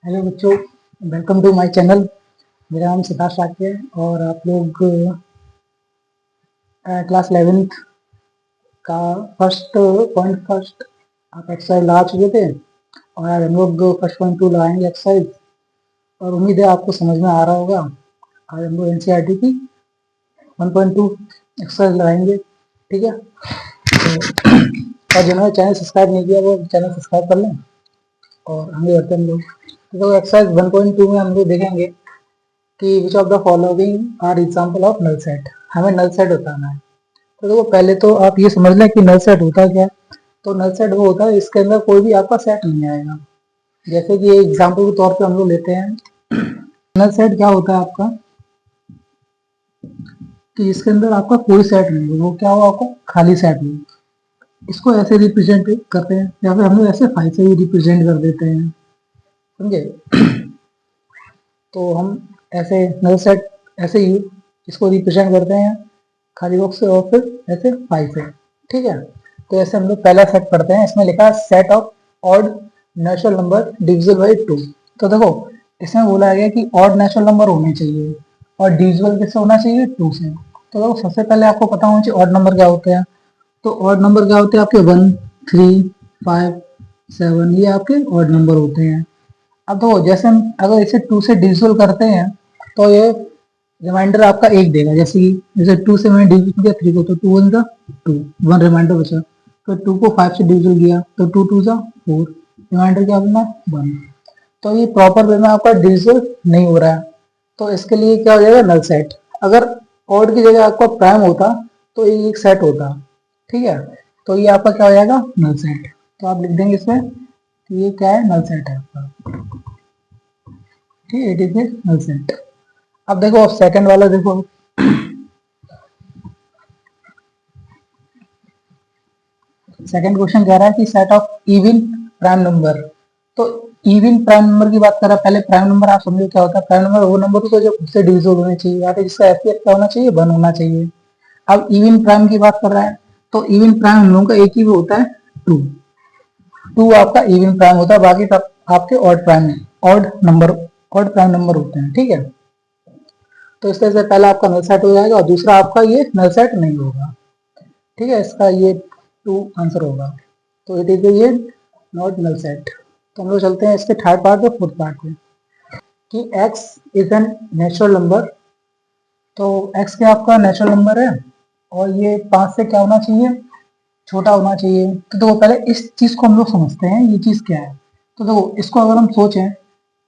Hello बच्चों, welcome to my channel. मेरा नाम सिद्धार्थ शाक्य है और आप लोग क्लास 11th का फर्स्ट आप एक्सरसाइज लगा चुके थे और आज हम लोग फर्स्ट पॉइंट टू लगाएंगे एक्सरसाइज। और उम्मीद है आपको समझ में आ रहा होगा। आज हम लोग एनसीईआरटी की 1.2 एक्सरसाइज लगाएंगे, ठीक है। तो और जिन्होंने चैनल सब्सक्राइब नहीं किया वो चैनल सब्सक्राइब कर लें और आगे बढ़ते हैं हम लोग। तो एक्सरसाइज 1.2 में हम लोग देखेंगे कि which of the following are example of null set. हमें नल सेट बताना है। तो देखो, पहले तो आप ये समझ लें कि नल सेट होता क्या है। तो नल सेट वो होता है इसके अंदर कोई भी आपका सेट नहीं आएगा। जैसे कि एग्जाम्पल के तौर पे हम लोग लेते हैं, नल सेट क्या होता है आपका कि इसके अंदर आपका कोई सेट नहीं है, वो क्या हो आपका खाली सेट नहीं। इसको ऐसे रिप्रेजेंट करते हैं या फिर हम लोग ऐसे फाइव से ही रिप्रेजेंट कर देते हैं, समझे। तो हम ऐसे नल सेट ऐसे ही इसको रिप्रेजेंट करते हैं खाली बॉक्स से और फिर ऐसे फाइव से, ठीक है। तो ऐसे हम लोग पहला सेट पढ़ते हैं। इसमें लिखा है set of odd natural number divisible by 2। तो देखो, इसमें बोला गया कि ऑड नेचुरल नंबर होने चाहिए और डिविजिबल किससे होना चाहिए, 2 से। तो देखो, सबसे पहले आपको पता होना चाहिए ऑड नंबर क्या होते हैं। तो ऑड नंबर क्या होते हैं आपके 1, 3, 5, 7, ये आपके ऑड नंबर होते हैं। अब तो जैसे हम अगर इसे 2 से डिविजिबल करते हैं तो ये रिमाइंडर आपका 1 देगा। जैसे 2 से मैंने डिविजन किया 3 को, तो 2 1 जा 2, 1 रिमाइंडर बचा। तो 2 को 5 से डिविजन किया तो 2 2 जा 4, रिमाइंडर क्या बना 1। तो ये प्रॉपर वे में आपका डिविजन नहीं हो रहा है, तो इसके लिए क्या हो जाएगा, नल सेट। अगर ऑड की जगह आपका प्राइम होता तो ये एक सेट होता, ठीक है। तो ये आपका क्या हो जाएगा, नल सेट। तो आप लिख देंगे इसमें कि ये क्या है, नल सेट है आपका, ठीक है। It is a null set. अब देखो, अब सेकंड वाला देखो। सेकंड क्वेश्चन कह रहा है कि set of even prime number. तो इवन प्राइम नंबर की बात कर रहा है। पहले प्राइम नंबर आप समझो क्या होता है। प्राइम नंबर वो नंबर होता है जो खुद से डिविजिबल होने चाहिए या फिर जिसका एफपीएफ क्या होना चाहिए, 1 होना चाहिए। अब इवन प्राइम की बात कर रहा है तो इवन प्राइम हम लोगों का एक ही होता है, 2। 2 आपका इवन प्राइम होता है, बाकी सब आपके ऑड प्राइम है, ऑड प्राइम नंबर होते हैं, ठीक है। तो इस तरह से पहला आपका नल सेट हो जाएगा और दूसरा आपका ये नल सेट नहीं होगा, ठीक है। इसका ये 2 आंसर होगा। तो इट इज ये नॉट नल सेट। तो हम लोग चलते हैं इसके थर्ड पार्ट और फोर्थ पार्ट में कि x is an natural number. तो x क्या आपका नेचुरल नंबर है और ये 5 से क्या होना चाहिए, छोटा होना चाहिए। तो देखो, पहले इस चीज को हम लोग समझते हैं ये चीज क्या है। तो देखो, इसको अगर हम सोचें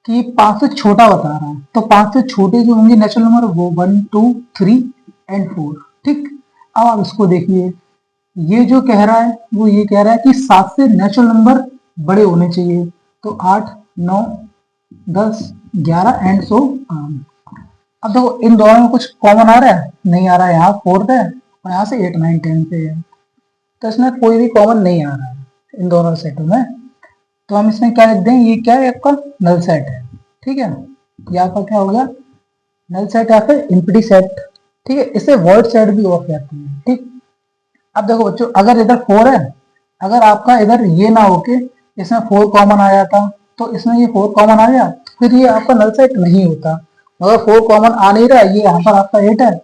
कि 5 से छोटा बता रहा है तो 5 से छोटे जो होंगे नेचुरल नंबर वो 1 2 3 एंड 4, ठीक। अब आप इसको देखिए, ये जो कह रहा है वो ये कह रहा है कि 7 से नेचुरल नंबर बड़े होने चाहिए। तो 8 9 10 11 एंड सो ऑन। अब देखो, इन दोनों में कुछ कॉमन आ रहा है, नहीं आ रहा है। यहाँ 4 है और यहाँ से 8 9 10 पे है, तो इसमें कोई भी कॉमन नहीं आ रहा है इन दोनों सेटों में। तो हम इसमें क्या लिख दें, ये क्या है आपका नल सेट है, ठीक है। ये आपका क्या हो गया, नल सेट या फिर एम्प्टी सेट, ठीक है। इसे वर्ड सेट भी और कहते हैं, ठीक। अब देखो बच्चों, अगर इधर 4 है, अगर आपका इधर ये ना होके इसमें 4 कॉमन आ जाता तो इसमें ये 4 कॉमन आ गया, फिर ये आपका नल सेट नहीं होता। अगर 4 कॉमन आ नहीं रहा, ये यहाँ पर आपका 8 है,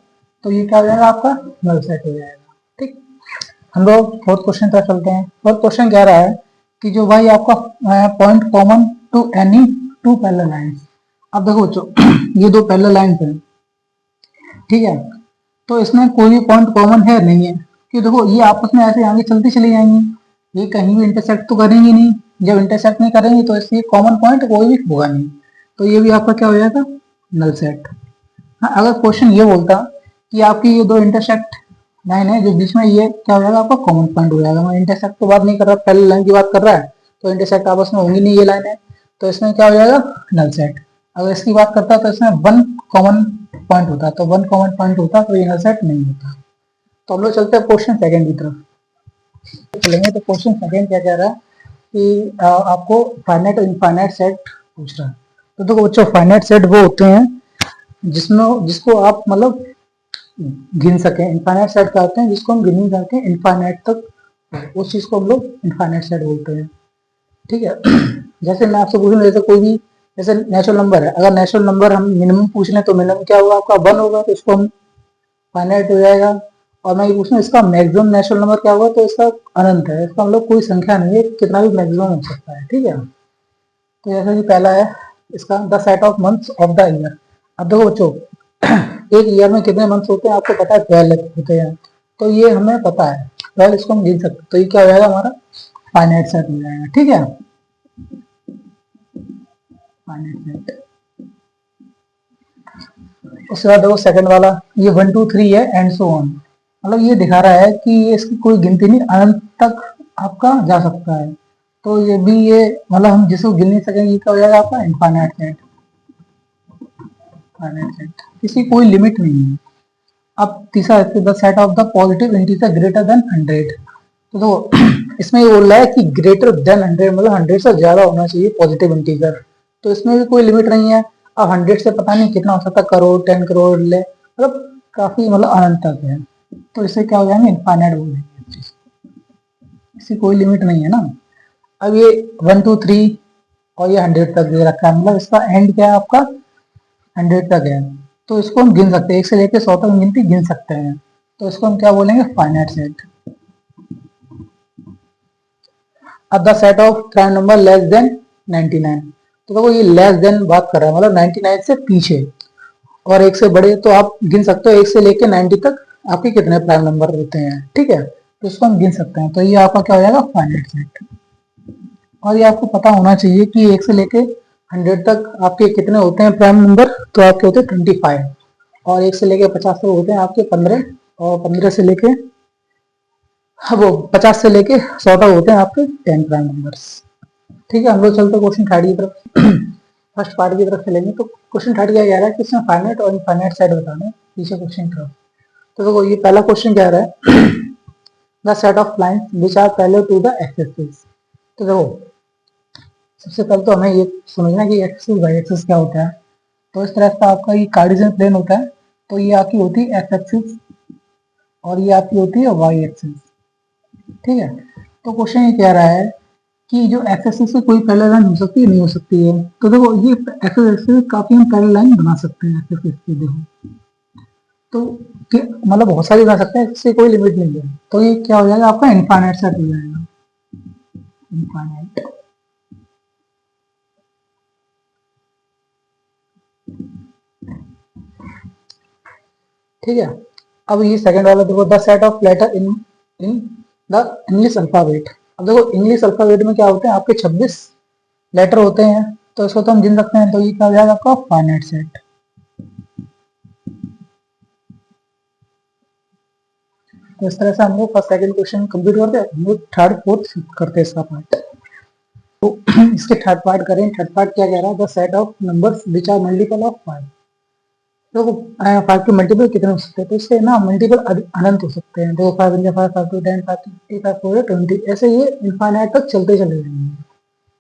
तो ये क्या हो जाएगा, आपका नल सेट हो जाएगा, ठीक। हम लोग फोर्थ क्वेश्चन पर चलते हैं। फोर्थ क्वेश्चन कह रहा है कि जो भाई आपका point common to any 2 parallel lines. अब देखो बच्चों, ये 2 पैरेलल लाइंस हैं, ठीक है। तो इसमें कोई भी पॉइंट कॉमन है नहीं है, कि देखो ये आपस में ऐसे आगे चलती चली जाएंगी, ये कहीं भी इंटरसेक्ट तो करेंगी नहीं। जब इंटरसेक्ट नहीं करेंगी तो इसलिए कॉमन पॉइंट कोई भी होगा नहीं, तो ये भी आपका क्या हो जाएगा, नल सेट। हाँ, अगर क्वेश्चन ये बोलता कि आपकी ये 2 इंटरसेक्ट लाइन है जो बीच में, ये क्या हो जाएगा, आपका कॉमन पॉइंट हो जाएगा। मैं इंटरसेक्ट की बात नहीं कर रहा, पहले लाइन की बात कर रहा है, तो इंटरसेक्ट आपस में होंगी नहीं ये लाइन है, तो इसमें क्या हो जाएगा, नल सेट। अगर इसकी बात करता तो इसमें 1 कॉमन पॉइंट होता, तो 1 कॉमन पॉइंट होता तो ये नल सेट नहीं होता। तो हम लोग चलते हैं क्वेश्चन सेकंड की तरफ चलेंगे। तो क्वेश्चन सेकंड क्या कह रहा है कि आपको फाइनाइट और इनफाइनाइट सेट पूछ रहा है। तो देखो बच्चों, फाइनाइट सेट वो होते हैं जिसमें जिसको आप मतलब गिन सकें। इनफाइनाइट सेट क्या होते हैं जिसको हम गिन नहीं सकते, इनफाइनाइट तक, उस चीज को हम लोग इनफाइनाइट सेट बोलते हैं, ठीक है। जैसे मैं आपसे पूछूं, जैसे कोई भी जैसे नेचुरल नंबर है, अगर नेचुरल नंबर हम मिनिमम पूछ लें तो मिनिमम क्या होगा आपका 1 होगा, तो इसको हम फाइनाइट हो जाएगा। और मैं ये पूछ रहा हूँ इसका मैक्सिमम नेचुरल नंबर क्या होगा, तो इसका अनंत है, इसका मतलब कोई संख्या नहीं है, कितना भी मैक्सिमम हो सकता है, ठीक है। तो जैसा कि पहला है इसका the set of months of the year. अब देखो बच्चों एक ईयर में कितने मंथ्स होते हैं आपको पता है, 12 होते हैं, तो ये हमें पता है 12, इसको हम गिन सकते हैं, तो ये क्या हो जाएगा हमारा फाइनाइट सेट हो जाएगा, ठीक है, फाइनाइट सेट। उसके बाद देखो सेकंड वाला, ये 1 2 3 है एंड सो ऑन, मतलब ये दिखा रहा है कि ये इसकी कोई गिनती नहीं, अनंत तक आपका जा सकता है, तो ये भी ये मतलब हम जिसको गिन नहीं सकेंगे, ये क्या हो जाएगा आपका इनफाइनाइट सेट, फाइनाइट सेट, इसकी कोई लिमिट नहीं है। अब तीसरा है the set of the positive integer greater than 100। तो देखो इसमें ये बोल रहा है कि ग्रेटर देन 100 मतलब 100 से ज्यादा होना चाहिए पॉजिटिव इंटीजर, तो इसमें भी कोई लिमिट नहीं है। अब 100 से पता नहीं कितना हो सकता है, करोड़ 10 करोड़ ले, मतलब काफी मतलब अनंत तक है, तो इससे क्या हो जाएंगे इनफाइनाइट बोलेंगे, इसकी कोई लिमिट नहीं है ना। अब ये 1 2 3 और ये 100 तक दे रखा है, मतलब इसका एंड क्या है आपका 100 तक है, तो इसको हम गिन सकते हैं, 1 से लेकर 100 तक गिनती गिन सकते हैं, तो इसको हम क्या बोलेंगे फाइनाइट सेट। अब the set of prime number less than 99, तो देखो ये लेस देन बात कर रहा है, मतलब 99 से पीछे और 1 से बड़े, तो आप गिन सकते हो 1 से लेकर 90 तक आपके कितने प्राइम नंबर होते हैं, ठीक है, तो इसको हम गिन सकते हैं, तो ये आपका क्या हो जाएगा फाइनाइट सेट। और ये आपको पता होना चाहिए कि 1 से लेके 100 तक आपके कितने होते हैं प्राइम नंबर, तो आपके होते हैं 25, और 1 से लेके 50 तक होते हैं आपके 15, और 15 से लेके वो 50 से लेके 100 तक होते हैं आपके 10 प्राइम नंबर्स, ठीक है। हम लोग चलते क्वेश्चन थर्ड की तरफ फर्स्ट पार्ट की तरफ चलेंगे। तो क्वेश्चन थर्ड क्या कह रहा है कि इसमें फाइनाइट और इनफाइनाइट सेट बताना है पीछे क्वेश्चन की तरफ। तो देखो ये पहला क्वेश्चन कह रहा है the set of lines which are parallel to the axis. तो देखो सबसे पहले तो हमें ये समझना कि एक्सिस वाई एक्सिस क्या होता है। तो इस तरह से आपका ये कार्टेशियन प्लेन होता है, तो ये आपकी होती है एक्स एक्सिस और ये आपकी होती है वाई एक्सिस, ठीक है। तो क्वेश्चन ये कह रहा है कि जो एक्स एक्सिस से कोई पैरेलल लाइन हो सकती है नहीं हो सकती है, तो देखो ये एक्स एक्सिस काफी हम पैरेलल लाइन बना सकते हैं एक्स एक्सिस से, देखो तो मतलब बहुत सारी बना सकते हैं, इससे कोई लिमिट नहीं है, तो ये क्या हो जाएगा आपका इनफाइनाइट सेट हो जाएगा, इनफाइनाइट। ठीक है। अब ये सेकंड वाला देखो the set of letter in in the English alphabet. अब देखो इंग्लिश अल्फाबेट में क्या होते हैं आपके 26 लेटर होते हैं, तो इसको तो हम गिन सकते हैं, तो ये क्या हो जाएगा आपका फाइनाइट सेट। तो इस तरह से हम लोग फर्स्ट सेकंड क्वेश्चन कंप्लीट करते हैं, हम लोग थर्ड फोर्थ करते हैं इसका पार्ट। तो इसके थर्ड पार्ट करें, थर्ड पार्ट क्या कह रहा है the set of numbers which are multiple of 5। देखो 5 के मल्टीपल कितने हो सकते हैं, तो इससे ना मल्टीपल अनंत हो सकते हैं, देखो 5 × 5 5 × 10 5 × 50 5 4 20, ऐसे ये इनफाइनाइट तक चलते चले जाएंगे,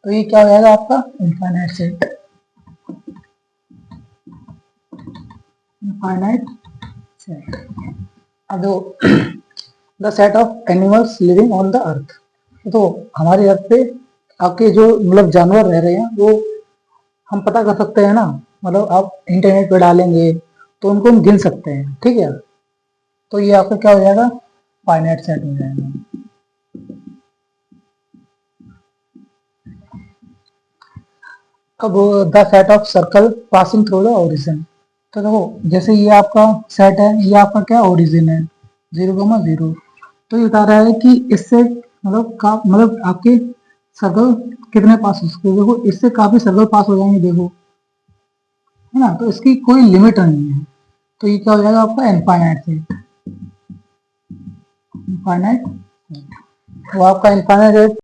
तो ये क्या हो जाएगा आपका इनफाइनाइट सेट, इनफाइनाइट सेट। अब देखो the set of animals living on the earth. तो हमारी अर्थ पे आपके जो मतलब जानवर रह रहे हैं वो हम पता कर सकते हैं ना, मतलब आप इंटरनेट पे डालेंगे तो उनको हम गिन सकते हैं, ठीक है, तो ये आपका क्या हो जाएगा फाइनाइट सेट हो जाएगा। अब the set of circle passing through the origin. तो देखो जैसे ये आपका सेट है, ये आपका क्या ओरिजिन है 0,0, तो ये बता रहा है कि इससे मतलब आपके सर्कल कितने पास हो सकते हैं, देखो इससे काफी सर्कल पास हो जाएंगे, देखो है ना, तो इसकी कोई लिमिट नहीं है, तो ये क्या हो जाएगा आपका इनफाइनाइट सेट, इनफाइनाइट। तो आपका इनफाइनाइट